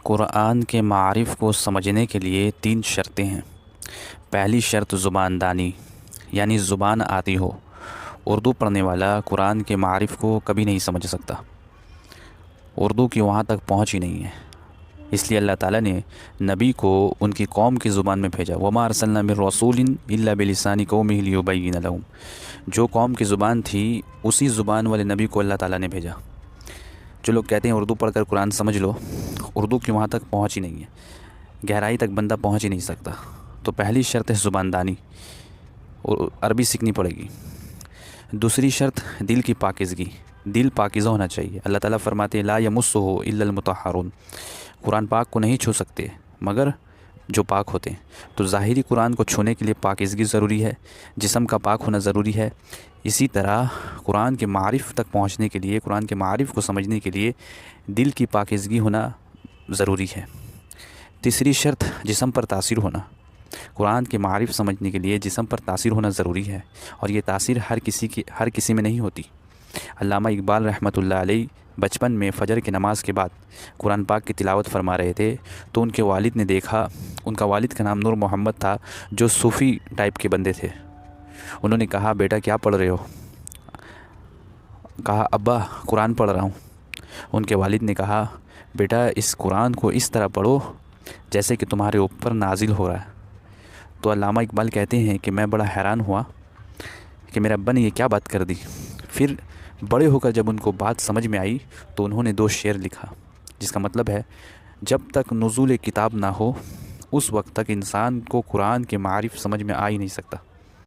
قرآن کے معارف کو سمجھنے کے لیے 3 شرطیں ہیں۔ پہلی شرط زبان دانی، یعنی زبان آتی ہو۔ اردو پڑھنے والا قرآن کے معارف کو کبھی نہیں سمجھ سکتا، اردو کی وہاں تک پہنچ ہی نہیں ہے۔ اس لیے اللہ تعالیٰ نے نبی کو ان کی قوم کی زبان میں بھیجا۔ وَمَا أَرْسَلْنَا مِن رَّسُولٍ إِلَّا بِلِسَانِ قَوْمِهِ لِيُبَيِّنَ لَهُمْ۔ جو قوم کی زبان تھی اسی زبان والے نبی کو اللہ تعالیٰ نے بھیجا۔ جو لوگ کہتے ہیں اردو پڑھ کر قرآن سمجھ لو، اردو کی وہاں تک پہنچ ہی نہیں ہے، گہرائی تک بندہ پہنچ ہی نہیں سکتا۔ تو پہلی شرط ہے زبان دانی، اور عربی سیکھنی پڑے گی۔ دوسری شرط دل کی پاکیزگی، دل پاکیزہ ہونا چاہیے۔ اللہ تعالیٰ فرماتے ہیں لا یمسہ الا المطہرون، قرآن پاک کو نہیں چھو سکتے مگر جو پاک ہوتے ہیں۔ تو ظاہری قرآن کو چھونے کے لیے پاکیزگی ضروری ہے، جسم کا پاک ہونا ضروری ہے۔ اسی طرح قرآن کے معارف تک پہنچنے کے لیے، قرآن کے معارف کو سمجھنے کے لیے دل کی پاکیزگی ہونا ضروری ہے۔ تیسری شرط جسم پر تاثیر ہونا، قرآن کے معارف سمجھنے کے لیے جسم پر تاثیر ہونا ضروری ہے، اور یہ تاثیر ہر کسی میں نہیں ہوتی۔ علامہ اقبال رحمۃ اللہ علیہ بچپن میں فجر کی نماز کے بعد قرآن پاک کی تلاوت فرما رہے تھے تو ان کے والد نے دیکھا، ان کا والد کا نام نور محمد تھا، جو صوفی ٹائپ کے بندے تھے۔ انہوں نے کہا بیٹا کیا پڑھ رہے ہو؟ کہا ابا قرآن پڑھ رہا ہوں۔ ان کے والد نے کہا بیٹا اس قرآن کو اس طرح پڑھو جیسے کہ تمہارے اوپر نازل ہو رہا ہے۔ تو علامہ اقبال کہتے ہیں کہ میں بڑا حیران ہوا کہ میرے ابا نے یہ کیا بات کر دی۔ پھر بڑے ہو کر جب ان کو بات سمجھ میں آئی تو انہوں نے 2 شعر لکھا، جس کا مطلب ہے جب تک نزول کتاب نہ ہو اس وقت تک انسان کو قرآن کے معارف سمجھ میں آ ہی نہیں سکتا۔